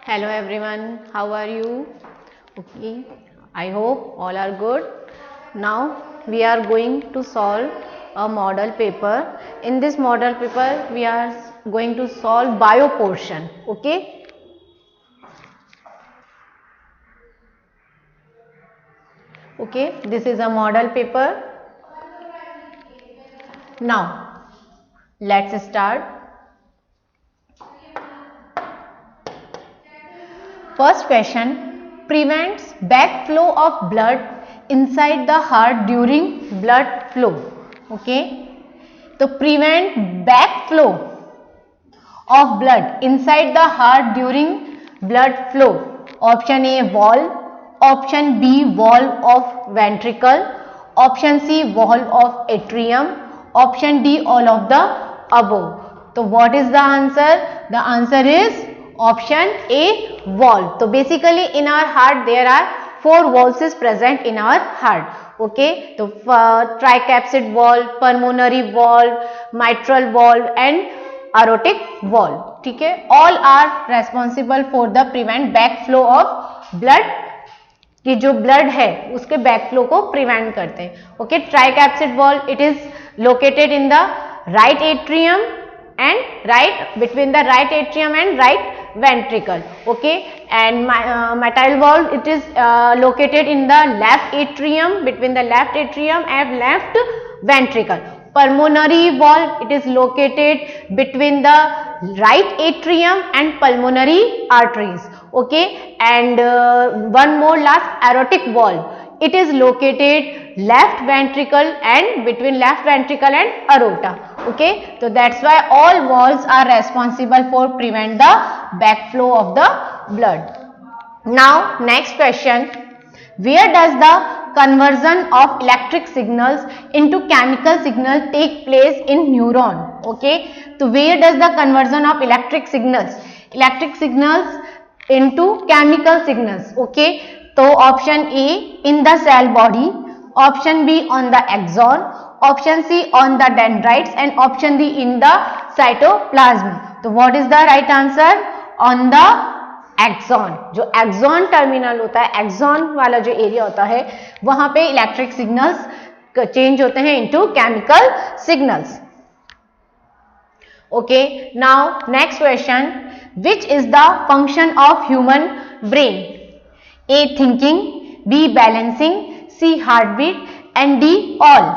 Hello everyone, how are you? Okay, I hope all are good. Now we are going to solve a model paper. In this model paper, we are going to solve bio portion. Okay. Okay, this is a model paper. Now let's start. First question, prevents backflow of blood inside the heart during blood flow. Okay, to prevent backflow of blood inside the heart during blood flow. Option A, valve. Option B, valve of ventricle. Option C, valve of atrium. Option D, all of the above. So what is the answer? The answer is option A, valve. So basically in our heart there are 4 valves is present in our heart. Okay, so tricapsid valve, pulmonary valve, mitral valve and aortic valve. ठीक है, all are responsible for the prevent backflow of blood. कि जो blood है उसके backflow को prevent करते हैं. Okay, tricuspid valve it is located in the right atrium and right between the right atrium and right ventricle. Okay, and mitral valve it is located in the left atrium, between the left atrium and left ventricle. Pulmonary valve it is located between the right atrium and pulmonary arteries. Okay, and one more last, aortic valve it is located left ventricle and between left ventricle and aorta. Okay, so that's why all valves are responsible for prevent the backflow of the blood. Now next question, where does the conversion of electric signals into chemical signal take place in neuron? Okay, so where does the conversion of electric signals into chemical signals? Okay, so option A, in the cell body. Option B, on the axon. Option C, on the dendrites and option D, in the cytoplasm. तो what is the right answer? On the axon. जो axon terminal होता है, axon वाला जो area होता है वहां पे इलेक्ट्रिक सिग्नल्स चेंज होते हैं into chemical signals. Okay, now next question, which is the function of human brain? A, thinking. B, balancing. C, heartbeat and D, all.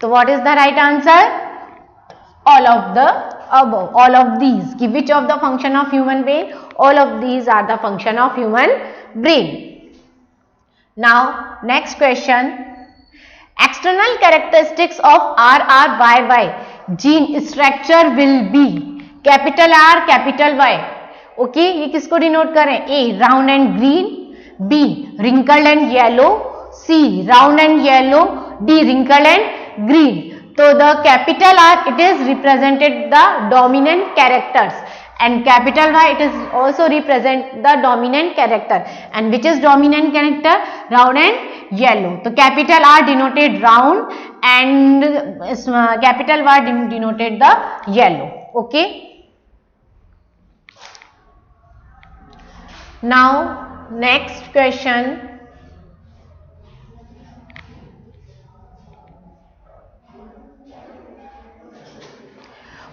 So what is the right answer? All of the above, all of these. Which of the function of human brain? All of these are the function of human brain. Now next question, external characteristics of RRYY gene structure will be capital R, capital Y. Okay, ये किसको denote करें? A, round and green. B, wrinkled and yellow. C, round and yellow. D, wrinkled and green. So the capital R it is represented the dominant characters and capital Y it is also represent the dominant character. And which is dominant character? Round and yellow. So capital R denoted round and capital Y denoted the yellow. Okay. Now next question,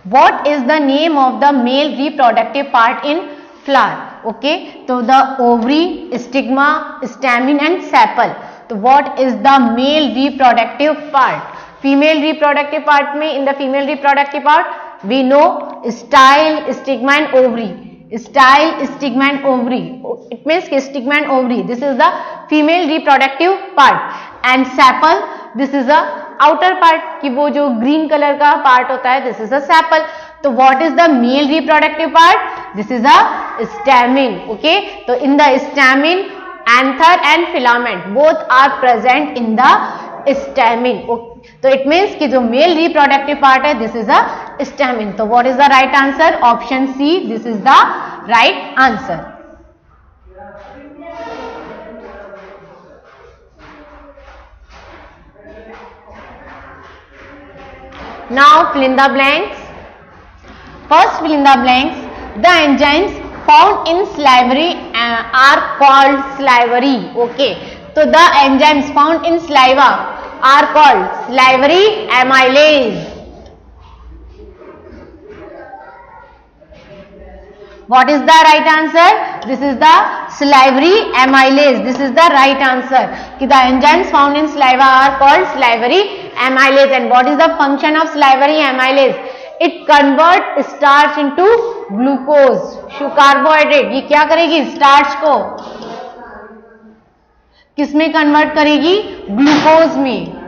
what is the name of the male reproductive part in flower? Okay, so the ovary, stigma, stamen and sepal. So what is the male reproductive part? Female reproductive part में, in the female reproductive part we know style, stigma and ovary. Style, stigma and ovary, it means stigma and ovary, this is the female reproductive part. And sepal, this is the outer part कि वो जो green color का part होता है, this is the sepal. तो what is the male reproductive part? This is the stamen. Okay, so in the stamen anther and filament both are present in the stamen. Okay. तो it means कि जो male reproductive part है this is a stamen. तो what is the right answer? Option C, this is the right answer. Now fill in the blanks. First fill in the blanks, the enzymes found in salivary are called salivary. Okay, so the enzymes found in saliva are called salivary amylase. What is the right answer? This is the salivary amylase. This is the right answer. कि the enzymes found in saliva are called salivary amylase. And what is the function of salivary amylase? It convert starch into glucose. Carbohydrate ये क्या करेगी? Starch को किस में convert करेगी? Glucose में.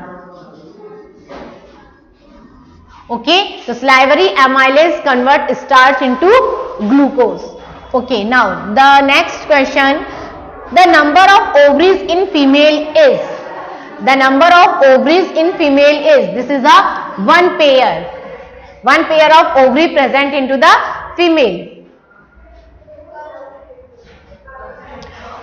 Okay, so salivary amylase convert starch into glucose. Okay, now the next question, the number of ovaries in female is, the number of ovaries in female is, this is a one pair of ovary present into the female.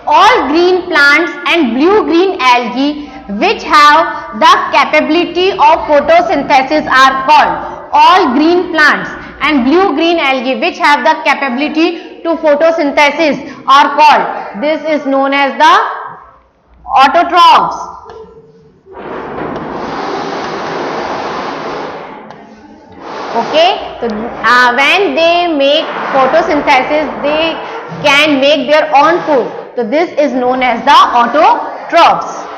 All green plants and blue green algae which have the capability of photosynthesis are called. All green plants and blue green algae which have the capability to photosynthesis are called. This is known as the autotrophs. Okay, so when they make photosynthesis, they can make their own food. So this is known as the autotrophs.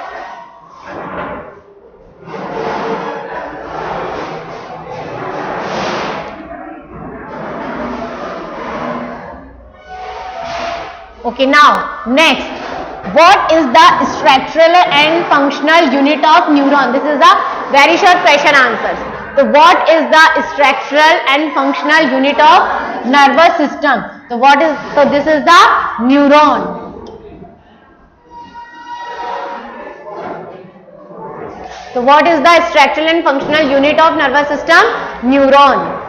Okay, now next, what is the structural and functional unit of neuron? This is a very short question answers. So what is the structural and functional unit of nervous system? So what is, so this is the neuron. So what is the structural and functional unit of nervous system? Neuron.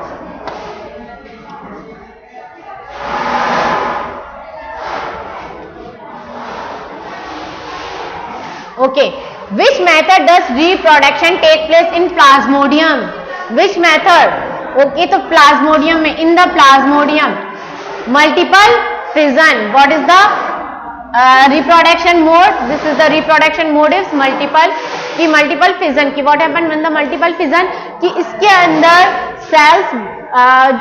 Okay, which method does reproduction take place in Plasmodium? Which method? Okay, so Plasmodium में, in the Plasmodium, multiple fission. What is the reproduction mode? This is the reproduction mode is multiple. कि multiple fission कि what happen when the multiple fission कि इसके अंदर cells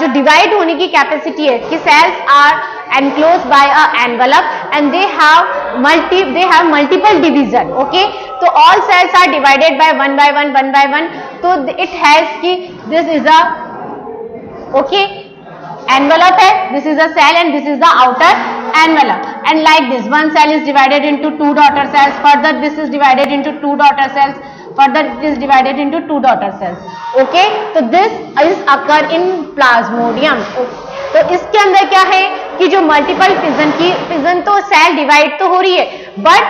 जो divide होने की capacity है कि cells are enclosed by a envelope and they have multiple division. Okay, so all cells are divided by one by one. So it has कि this is a okay envelope है, this is a cell and this is the outer envelope, and like this one cell is divided into two daughter cells, further this is divided into two daughter cells, further it is divided into two daughter cells. Okay, so this is occur in Plasmodium. तो इसके अंदर क्या है कि जो multiple fission तो cell divide तो हो रही है, बट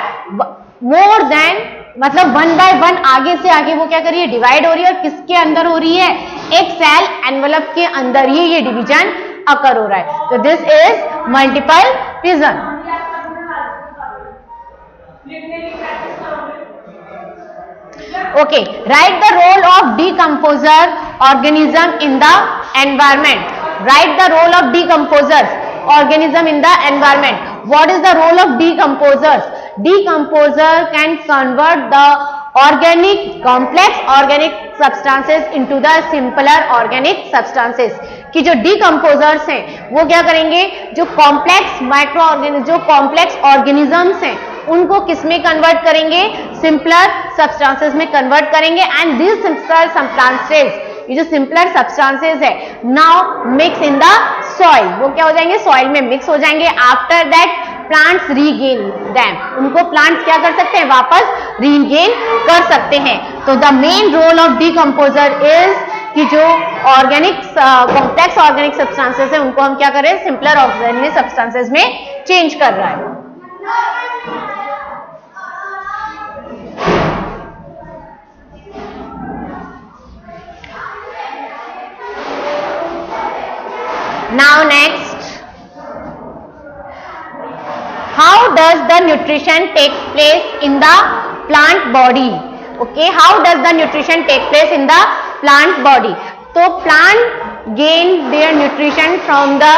मोर देन मतलब वन बाय वन आगे से आगे वो क्या कर रही है? डिवाइड हो रही है. और किसके अंदर हो रही है? एक सेल एनवेलप के अंदर ही ये डिवीजन अकर हो रहा है. तो this is multiple fission. Okay, write the role of decomposer organism in the environment. Write the role of decomposers organism in the environment. What is the role of decomposers? Decomposer can convert the organic complex organic substances into the simpler organic substances. कि जो decomposers हैं वो क्या करेंगे? जो complex micro organism जो complex organisms हैं उनको किस में कन्वर्ट करेंगे? सिंपलर सब्सटेंसेस में कन्वर्ट करेंगे. एंड दिस सिंपलर सब्सटेंसेस, ये जो सिंपलर सब्सटेंसेस है now mix in the soil, वो क्या हो जाएंगे? सॉइल में मिक्स हो जाएंगे. After that plants regain them, उनको प्लांट्स क्या कर सकते हैं? वापस रीगेन कर सकते हैं. तो the main role of decomposer is कि जो ऑर्गेनिक कॉम्प्लेक्स ऑर्गेनिक सब्सटेंसेस है उनको हम क्या कर रहे हैं? सिंपलर ऑर्गेनिक सब्सटेंसेस में चेंज कर रहा है. Now next, how does the nutrition take place in the plant body? Okay, how does the nutrition take place in the plant body? So plant gain their nutrition from the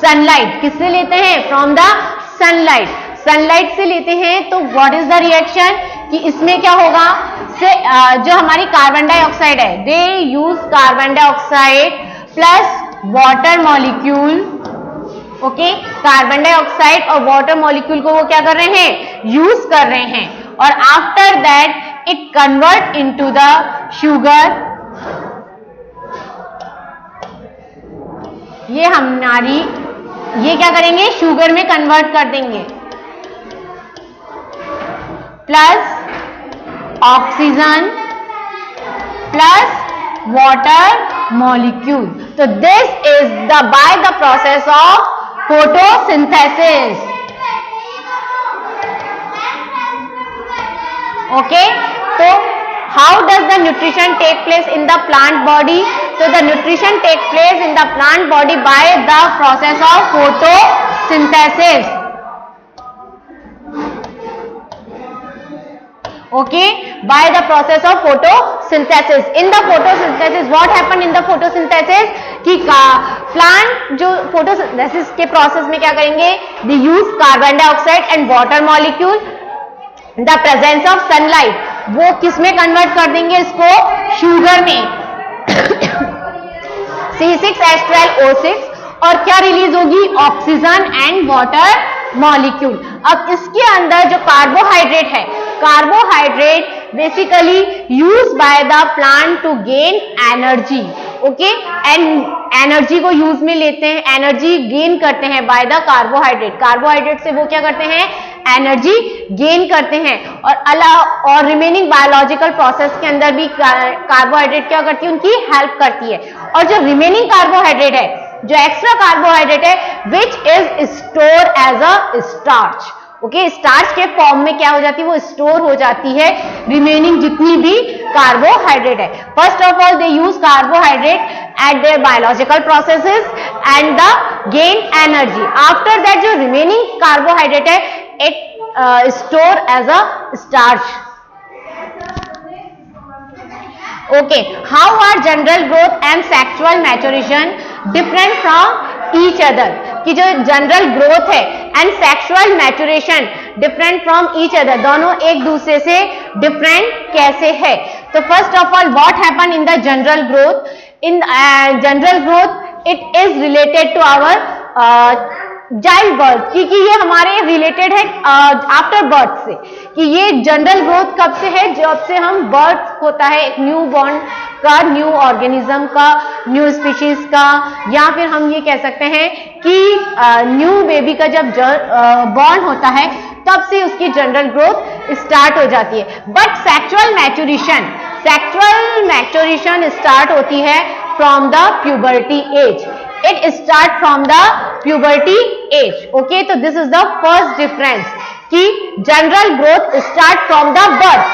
sunlight, किससे लेते हैं? From the sunlight, sunlight से लेते हैं। तो what is the reaction कि इसमें क्या होगा से जो हमारी कार्बन डाइऑक्साइड है, they use carbon dioxide plus water molecule, okay, carbon dioxide और वाटर मॉलिक्यूल को वो क्या कर रहे हैं? यूज कर रहे हैं, और after that it convert into the sugar. ये हमारी ये क्या करेंगे? शुगर में कन्वर्ट कर देंगे, plus oxygen plus water molecule. तो this is the by the process of photosynthesis, okay. तो how does the nutrition take place in the plant body? तो the nutrition take place in the plant body by the process of photosynthesis, okay, by the process of photosynthesis. In the photosynthesis what happen in the photosynthesis कि plant जो photosynthesis के process में क्या करेंगे? they use carbon dioxide and water molecule, the presence of sunlight, वो किस में convert कर देंगे? इसको शुगर में, C6H12O6, और क्या रिलीज होगी? Oxygen and water molecule. अब इसके अंदर जो कार्बोहाइड्रेट है, carbohydrate basically use by the plant to gain energy, okay, and energy को यूज में लेते हैं, एनर्जी गेन करते हैं बाय द कार्बोहाइड्रेट, कार्बोहाइड्रेट से वो क्या करते हैं? एनर्जी गेन करते हैं। और रिमेनिंग बायोलॉजिकल प्रोसेस के अंदर भी कार्बोहाइड्रेट क्या करती है? उनकी हेल्प करती है। और जो रिमेनिंग कार्बोहाइड्रेट है, जो एक्स्ट्रा कार्बोहाइड्रेट है, which is store as a starch, okay, starch के फॉर्म में क्या हो जाती है? वो स्टोर हो जाती है रिमेनिंग जितनी भी कार्बोहाइड्रेट है। First of all they use carbohydrate at their biological processes and the gain energy. After that जो रिमेनिंग कार्बोहाइड्रेट है, it store as a starch, okay. How are general growth and sexual maturation different from each other? कि जो general growth है and sexual maturation different from each other, दोनों एक दूसरे से different कैसे है? तो first of all what happen in the general growth? In general growth it is related to our child birth, क्योंकि ये हमारे रिलेटेड है आफ्टर बर्थ से, कि ये जनरल ग्रोथ कब से है? जब से हम बर्थ होता है एक न्यू बॉर्न का, न्यू ऑर्गेनिज्म का, न्यू स्पीशीज का, या फिर हम ये कह सकते हैं कि न्यू बेबी का जब बॉर्न होता है तब से उसकी जनरल ग्रोथ स्टार्ट हो जाती है। बट सेक्सुअल मैच्योरेशन स्टार्ट होती है from the puberty age, it start from the puberty age, okay. तो this is the first difference कि general growth start from the birth.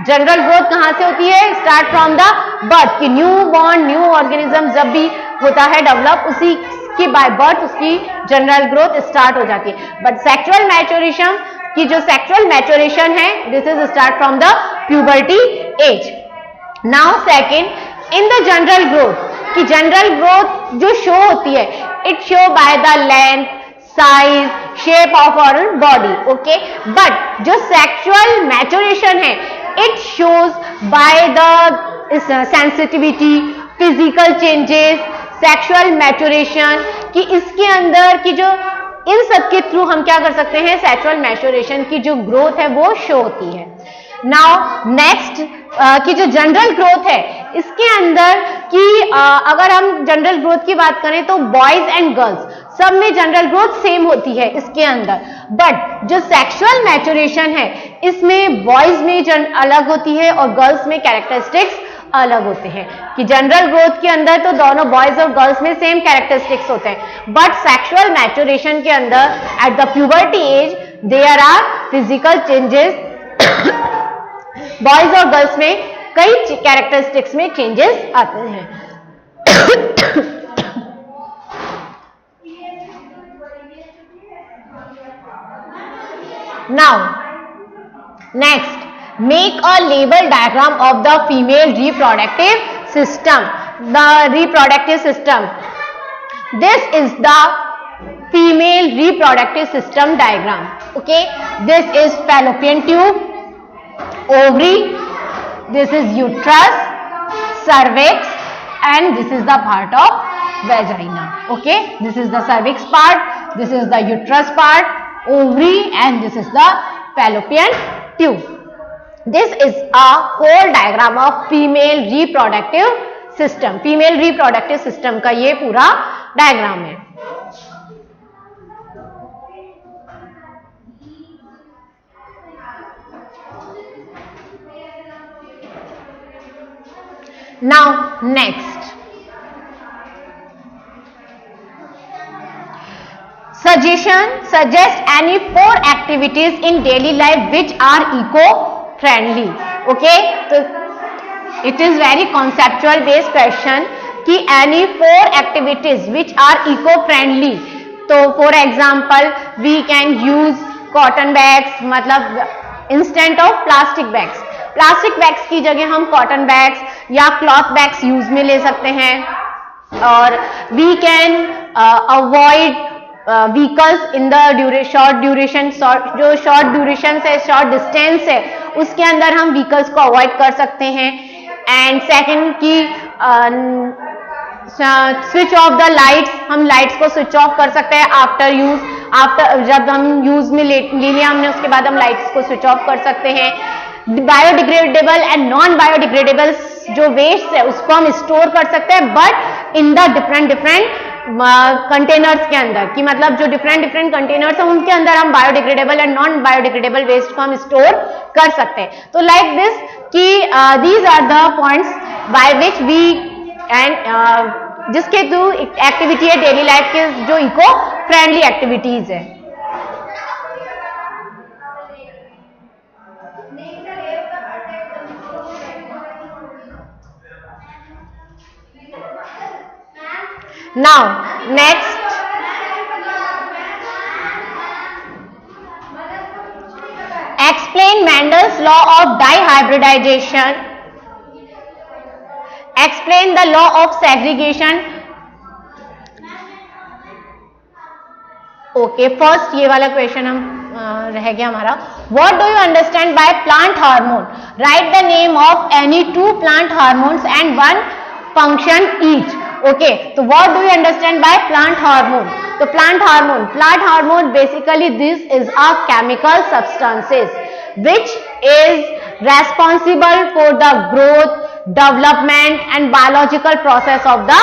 General growth कहां से होती है? स्टार्ट फ्रॉम द बर्थ, कि new born, new organism जब भी होता है डेवलप, उसी की बाय बर्थ उसकी जनरल ग्रोथ स्टार्ट हो जाती है। बट सेक्सुअल मैच्योरेशन की जो सेक्सुअल मैच्योरेशन है, this is start from the puberty age. Now second, in the general growth, कि जनरल ग्रोथ जो शो होती है, it show by the length, size, shape of our body, okay. But जो sexual maturation है, it shows by the sensitivity, physical changes, sexual maturation, कि इसके अंदर की जो इन सब के थ्रू हम क्या कर सकते हैं? सेक्सुअल मैच्योरेशन की जो ग्रोथ है वो शो होती है। नाउ नेक्स्ट कि जो जनरल ग्रोथ है, इसके अंदर कि अगर हम जनरल ग्रोथ की बात करें तो बॉयज एंड गर्ल्स सब में जनरल ग्रोथ सेम होती है इसके अंदर। बट जो सेक्सुअल मैच्योरेशन है, इसमें बॉयज में अलग होती है और गर्ल्स में कैरेक्टरिस्टिक्स अलग होते हैं। कि जनरल ग्रोथ के अंदर तो दोनों बॉयज और गर्ल्स में सेम कैरेक्टरिस्टिक्स होते हैं, बट सेक्सुअल मैच्योरेशन के अंदर at the puberty age there are physical changes, boys और गर्ल्स में कई कैरेक्टरिस्टिक्स में चेंजेस आते हैं। Now next, make a label diagram of the female reproductive system. The reproductive system, this is the female reproductive system diagram. Okay, this is fallopian tube, ovary, this is uterus, cervix, and this is the part of vagina. Okay, this is the cervix part, this is the uterus part, ovary, and this is the fallopian tube. This is a whole diagram of female reproductive system. Female reproductive system का ये पूरा diagram है. Now next, suggest any 4 activities in daily life which are eco-friendly. Okay, तो it is very conceptual based question कि any 4 activities which are eco-friendly. तो for example we can use cotton bags, मतलब instead of plastic bags. Plastic bags की जगह हम cotton bags या cloth bags use में ले सकते हैं. और we can avoid vehicles in the short duration, जो शॉर्ट ड्यूरेशन है, शॉर्ट डिस्टेंस है, उसके अंदर हम व्हीकल्स को अवॉइड कर सकते हैं. एंड सेकंड की स्विच ऑफ द लाइट्स, हम लाइट्स को स्विच ऑफ कर सकते हैं आफ्टर यूज. आफ्टर जब हम यूज में ले लिया हमने, उसके बाद हम लाइट्स को स्विच ऑफ कर सकते हैं. बायोडिग्रेडेबल एंड नॉन बायोडिग्रेडेबल जो वेस्ट है उसको हम स्टोर कर सकते हैं, but in the different containers के अंदर, कि मतलब जो डिफरेंट कंटेनर्स हैं उनके अंदर हम biodegradable and non biodegradable waste को हम स्टोर कर सकते हैं. तो लाइक दिस कि these are the points by which we and जिसके थ्रू एक्टिविटी है डेली लाइफ के जो इको फ्रेंडली एक्टिविटीज है. Now next, explain Mendel's law of dihybridization. Explain the law of segregation. Okay, first ये वाला question हम रह गया हमारा. What do you understand by plant hormone? Write the name of any 2 plant hormones and 1 function each. Okay, so what do you understand by plant hormone? So plant hormone basically this is a chemical substances which is responsible for the growth, development and biological process of the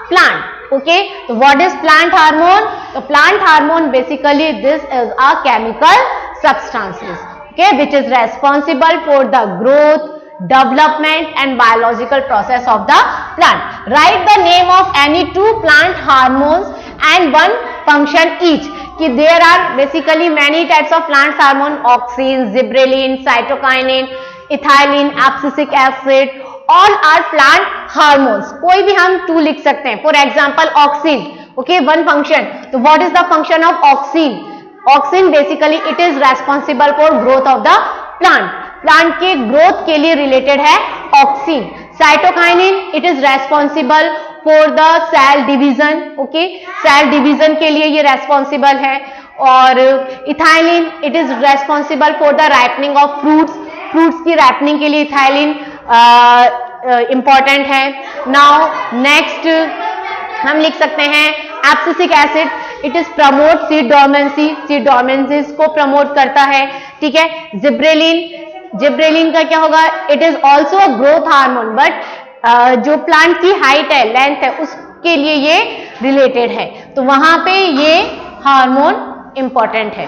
plant. Okay, so what is plant hormone? So plant hormone basically this is a chemical substances, okay, which is responsible for the growth, development and biological process of the plant. Write the name of any 2 plant hormones and 1 function each. कि there are basically many types of plant hormone: auxin, gibberellin, cytokinin, ethylene, abscisic acid, all are plant hormones. कोई भी हम 2 लिख सकते हैं. For example auxin, okay, 1 function. तो what is the function of auxin? Auxin basically it is responsible for growth of the plant. Plant के growth के लिए रिलेटेड है auxin. Cytokinin it is responsible for the cell division. Okay, cell division के लिए ये responsible है. और ethylene it is responsible for the ripening of fruits. Fruits की राइपनिंग के लिए इथाइलिन इंपॉर्टेंट है. नाउ नेक्स्ट हम लिख सकते हैं abscisic acid. It is promote seed dormancy. Seed dormancy को प्रमोट करता है. ठीक है. जिब्रेलिन का क्या होगा? It is also a growth hormone, but जो प्लांट की हाइट है, लेंथ है, उसके लिए ये रिलेटेड है. तो वहां पे ये हार्मोन इंपॉर्टेंट है.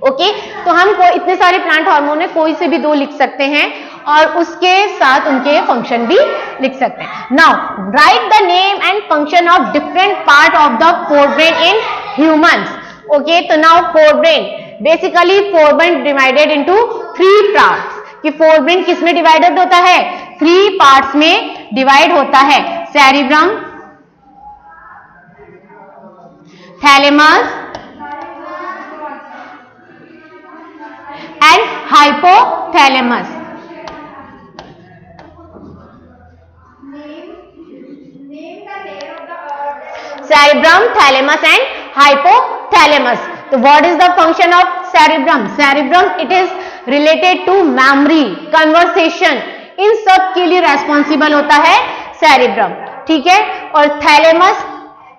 ओके, तो हम इतने सारे प्लांट हार्मोन है, कोई से भी 2 लिख सकते हैं और उसके साथ उनके फंक्शन भी लिख सकते हैं. Now write the name and function of different part of the forebrain in humans. Okay, तो now forebrain basically forebrain divided into 3 parts. कि फोरब्रेन किस में डिवाइडेड होता है? 3 पार्ट्स में डिवाइड होता है. Cerebrum, thalamus and hypothalamus. Cerebrum, thalamus and hypothalamus. तो what is the function of cerebrum? Cerebrum it is related to memory, conversation, इन सब के लिए रेस्पॉन्सिबल होता है सेरिब्रम, ठीक है। और thalamus,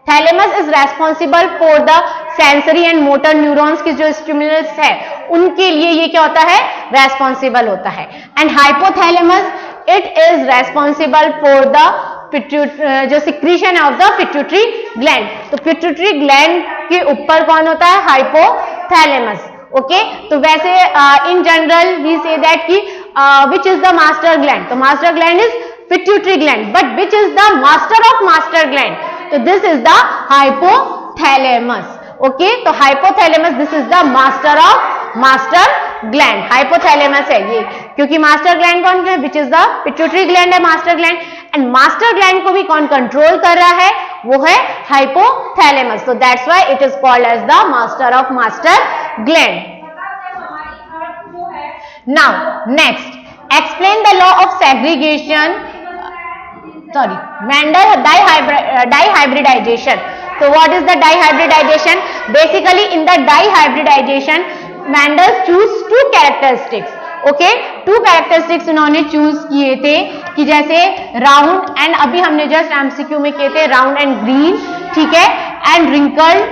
thalamus is responsible for the sensory and motor neurons की जो स्टिमुलस है उनके लिए ये क्या होता है? रेस्पॉन्सिबल होता है। And hypothalamus it is responsible for the जो secretion of the pituitary gland. तो पिट्यूटरी ग्लैंड के ऊपर कौन होता है? Hypothalamus, okay. तो वैसे in general we say that कि which is the master gland? तो master gland is pituitary gland, but which is the master of master gland? तो this is the hypothalamus, okay. तो hypothalamus this is the master of master gland, hypothalamus है ये, क्योंकि master gland कौन है? Which is the pituitary gland है master gland, and master gland को भी कौन कंट्रोल कर रहा है? वो है hypothalamus. So that's why it is called as the master of master gland. Now next, explain the law of segregation. Sorry, Mendel dihybridization. So what is the dihybridization? Basically in the dihybridization Mendel choose two characteristics. Okay, to characteristics उन्होंने choose किए थे कि जैसे round and, अभी हमने just MCQ में किए थे राउंड एंड ग्रीन, ठीक है, and wrinkled,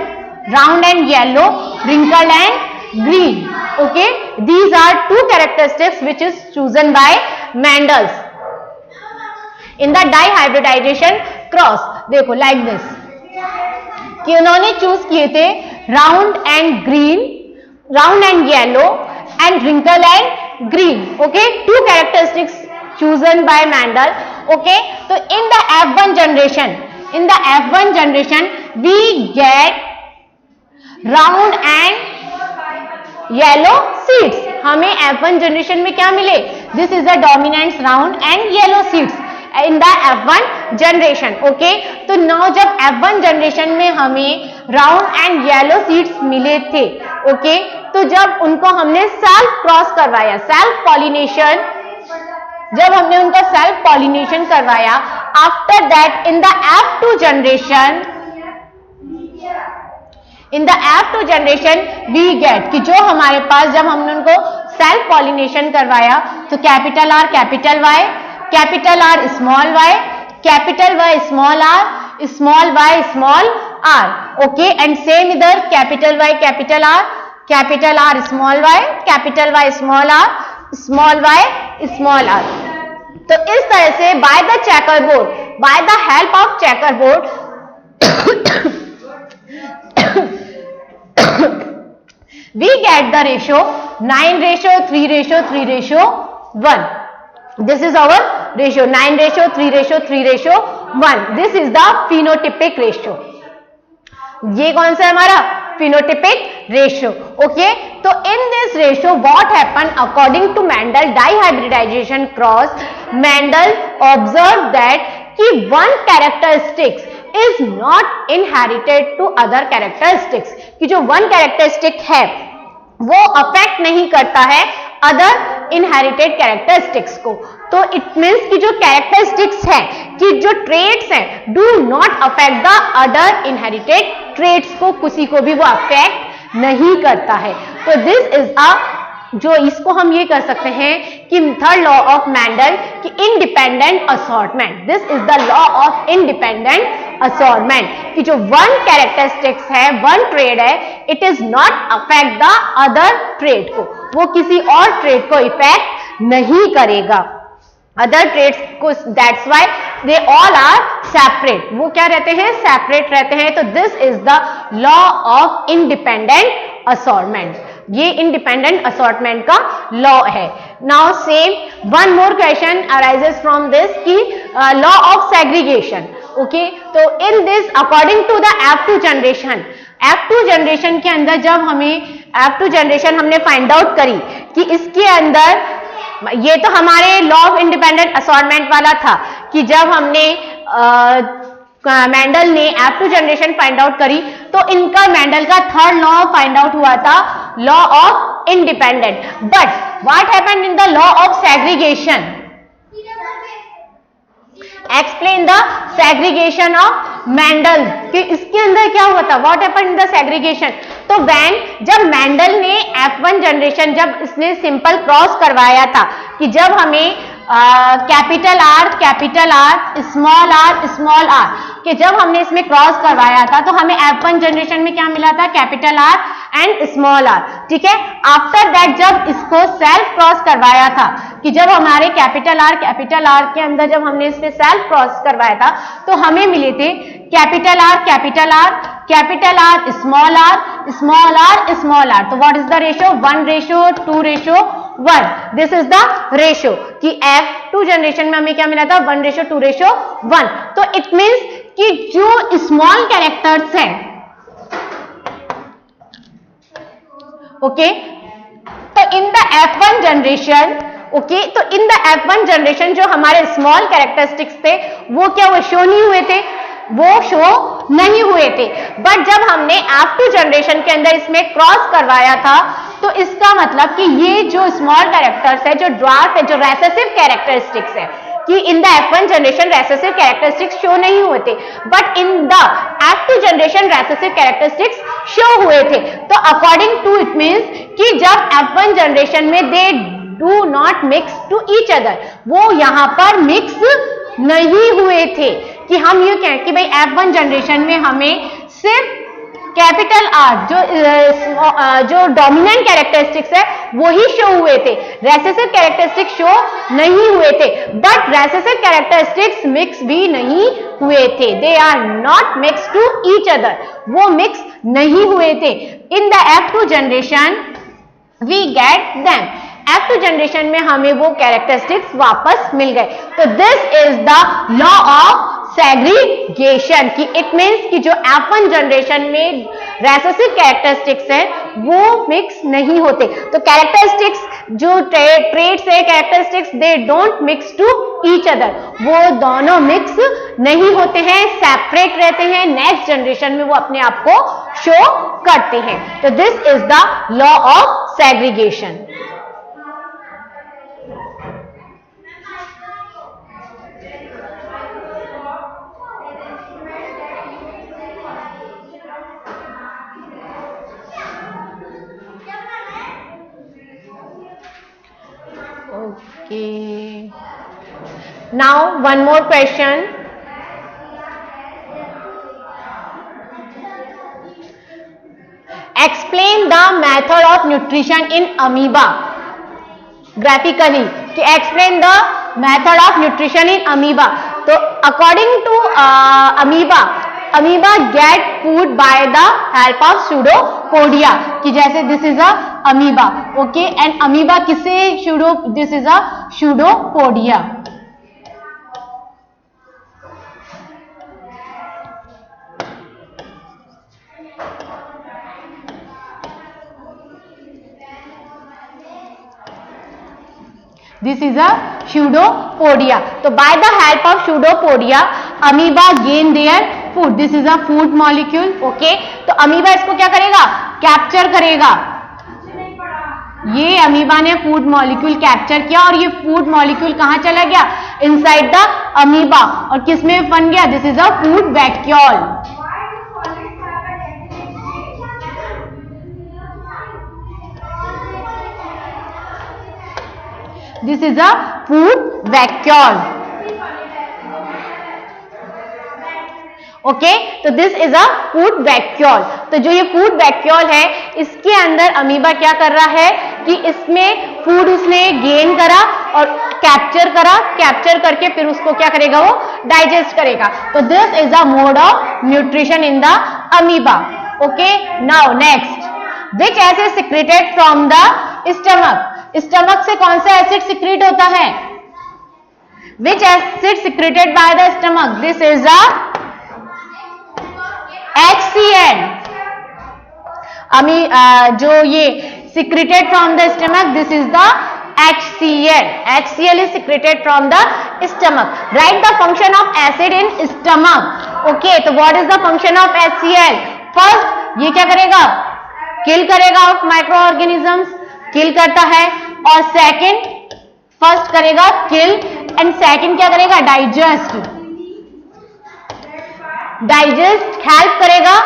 round and yellow, wrinkled and green, okay. These are two characteristics which is chosen by Mendel's in the dihybridization cross. देखो लाइक दिस कि उन्होंने चूज किए थे round and green, round and yellow and wrinkle and green, okay, two characteristics chosen by Mendel, okay. So in the F1 generation we get round and yellow seeds. हमें F1 generation में क्या मिले? This is the dominant round and yellow seeds in the F1 generation, okay. तो now जब F1 generation में हमें round and yellow seeds मिले थे, ओके, तो जब उनको हमने सेल्फ क्रॉस करवाया, सेल्फ पॉलिनेशन, जब हमने उनका सेल्फ पॉलिनेशन करवाया, after that in the F2 generation we get कि जो हमारे पास जब हमने उनको सेल्फ पॉलिनेशन करवाया तो capital R capital Y, capital R small Y, capital Y small R, small Y small R, okay. And same इधर capital Y capital R, capital R small Y, capital Y small R, small Y small R. तो इस तरह से by the checkerboard, by the help of checkerboard we get the ratio 9:3:3:1. This is our ratio 9:3:3:1. This is the phenotypic ratio. ये कौन सा है हमारा? phenotypic ratio, okay. तो in this ratio what happened according to Mendel dihybridization cross, Mendel observed that कि one characteristics is not inherited to other characteristics, कि जो one characteristic है वो अफेक्ट नहीं करता है अदर इनहेरिटेड कैरेक्टरिस्टिक्स को। तो इट मीन्स कि जो कैरेक्टरिस्टिक्स है, कि जो ट्रेट्स हैं do not affect the other inherited traits को, किसी को भी वो अफेक्ट नहीं करता है। तो दिस इज अ, जो इसको हम ये कर सकते हैं कि थर्ड लॉ ऑफ मेंडल कि independent assortment, this is the law of independent assortment कि जो वन कैरेक्टरिस्टिक्स है, वन ट्रेड है, it is not affect the other trait को, वो किसी और ट्रेड को इफेक्ट नहीं करेगा, अदर ट्रेड्स को। That's why they all are separate, वो क्या रहते हैं? सेपरेट रहते हैं। तो this is the law of independent assortment, ये इंडिपेंडेंट असॉर्टमेंट का लॉ है। Now same one more question arises from this की लॉ ऑफ सेग्रीगेशन, ओके। तो in this according to the F2 generation, F2 generation के अंदर जब हमें F2 generation हमने फाइंड आउट करी कि इसके अंदर, ये तो हमारे लॉ ऑफ इंडिपेंडेंट असॉर्टमेंट वाला था कि जब हमने मेंडल ने F2 जनरेशन फाइंड आउट करी तो इनका मेंडल का थर्ड लॉ फाइंड आउट हुआ था, law of independent. But what happened in the law of segregation? Explain the segregation of Mendel कि इसके अंदर क्या हुआ था, what happened in the segregation. तो व्हेन जब मेंडल ने F1 जनरेशन जब इसने सिंपल क्रॉस करवाया था कि जब हमें कैपिटल आर स्मॉल आर कि जब हमने इसमें क्रॉस करवाया था तो हमें F1 जनरेशन में क्या मिला था, capital R and small R, ठीक है। आफ्टर दैट जब इसको सेल्फ क्रॉस करवाया था कि जब हमारे कैपिटल आर के अंदर जब हमने इसमें सेल्फ क्रॉस करवाया था तो हमें मिले थे कैपिटल आर स्मॉल आर। तो what is the ratio, 1:2:1। This is the ratio कि F2 जनरेशन में हमें क्या मिला था, 1:2:1। तो इट मींस कि जो स्मॉल कैरेक्टर्स हैं, ओके, तो in the F1 generation, okay, तो इन द F1 जनरेशन जो हमारे स्मॉल कैरेक्टरिस्टिक्स थे वो क्या हुए, शो नहीं हुए थे, वो शो नहीं हुए थे। बट जब हमने F2 जनरेशन के अंदर इसमें क्रॉस करवाया था तो इसका मतलब कि ये जो स्मॉल कैरेक्टर्स है, जो ड्वार्फ है, जो रेसेसिव कैरेक्टरिस्टिक्स है कि in the F1 generation recessive characteristics show नहीं हुए थे, but in the F2 generation recessive characteristics show हुए थे। तो अकॉर्डिंग टू इट मींस कि जब F1 जनरेशन में they do not mix to each other, वो यहां पर मिक्स नहीं हुए थे कि हम ये कहें कि भाई F1 जनरेशन में हमें सिर्फ कैपिटल आर जो डोमिनेंट कैरेक्टरिस्टिक्स है वो ही शो हुए थे, रेसेसिव कैरेक्टरिस्टिक्स शो नहीं हुए थे। बट रेसेसिव कैरेक्टरिस्टिक्स मिक्स भी नहीं हुए थे, they are not mix to each other, वो मिक्स नहीं हुए थे। In the F2 generation we get them, F2 generation में हमें वो कैरेक्टरिस्टिक्स वापस मिल गए। तो this is the law of segregation कि इट मींस कि जो F1 जनरेशन में रेसेसिव कैरेक्टरिस्टिक्स है वो मिक्स नहीं होते। तो कैरेक्टरिस्टिक्स जो ट्रेट्स है, characteristics they don't mix to each other, वो दोनों मिक्स नहीं होते हैं, सेपरेट रहते हैं, नेक्स्ट जनरेशन में वो अपने आप को शो करते हैं। तो this is the law of segregation. Okay. Now one more question. Explain the method of nutrition in amoeba graphically. To explain the method of nutrition in amoeba. So according to amoeba get food by the help of pseudopodia कि जैसे this is a amoeba, okay, and amoeba किसे this is a pseudopodia। This is a pseudopodia। तो by the help of pseudopodia amoeba gain their food, this is a food molecule, okay. तो amoeba इसको क्या करेगा, capture करेगा, ये amoeba ने food molecule capture किया और ये फूड मॉलिक्यूल कहां चला गया, इनसाइड द अमीबा, और किसमें बन गया, this is a food vacuole. This is a food vacuole, okay. तो this is a food vacuole. तो जो ये फूड वैक्यूल है इसके अंदर अमीबा क्या कर रहा है कि इसमें फूड उसने गेन करा और कैप्चर करके फिर उसको क्या करेगा, वो डाइजेस्ट करेगा। तो this is a mode of nutrition in the amoeba, okay. Now next, which acid secreted from the stomach, stomach से कौन सा एसिड सिक्रेट होता है, विच acid secreted by the stomach, this is a HCl। जो ये secreted from the stomach, this is the HCl। HCl is secreted from the stomach. Write the function of acid in stomach. Okay, तो what is the function of HCl? First, ये क्या करेगा, किल करेगा of micro organisms, किल करता है। और second, first करेगा किल and second क्या करेगा, डाइजेस्ट। डाइजेस्ट हेल्प करेगा,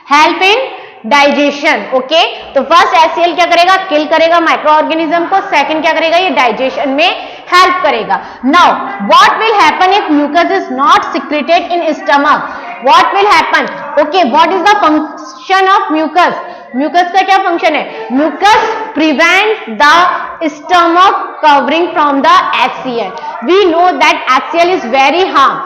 हेल्प इन डाइजेशन। ओके, तो फर्स्ट HCl क्या करेगा, किल करेगा माइक्रो ऑर्गेनिज्म को, सेकंड क्या करेगा, ये डाइजेशन में हेल्प करेगा। Now what will happen if mucus is not secreted in stomach, what will happen, okay, what is the function of mucus, mucus का क्या फंक्शन है, mucus prevent the stomach covering from the HCl, we know that HCl is very harm,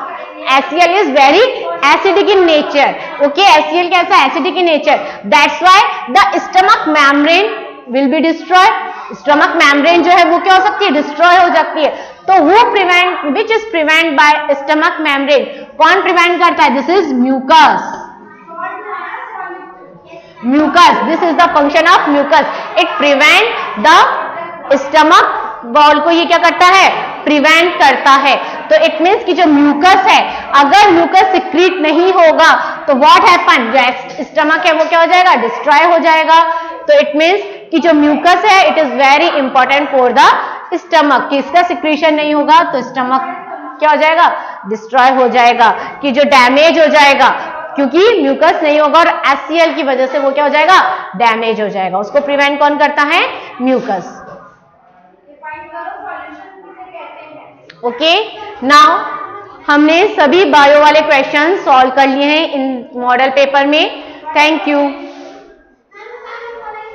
HCl is very acidic in nature, okay, HCl कैसा acidic in nature, that's why the stomach membrane will be destroyed, stomach membrane जो है वो क्या हो सकती है, destroy हो सकती है। तो वो prevent, which is prevent by stomach membrane, कौन prevent करता है, this is mucus, mucus, this is the function of mucus, it prevent the stomach wall को ये क्या करता है, प्रिवेंट करता है। तो इट मीन्स कि जो म्यूकस है, अगर म्यूकस सिक्रीट नहीं होगा तो व्हाट हैपन, जो स्टमक है वो क्या हो जाएगा, डिस्ट्रॉय हो जाएगा। तो इट मीन्स कि जो म्यूकस है it is very important for the stomach, कि इसका सिक्रीशन नहीं होगा तो स्टमक क्या हो जाएगा, डिस्ट्रॉय हो जाएगा, कि जो डैमेज हो जाएगा, क्योंकि म्यूकस नहीं होगा और HCl की वजह से वो क्या हो जाएगा, डैमेज हो जाएगा। उसको प्रिवेंट कौन करता है, म्यूकस। ओके, नाउ हमने सभी बायो वाले क्वेश्चन सॉल्व कर लिए हैं इन मॉडल पेपर में। Thank you.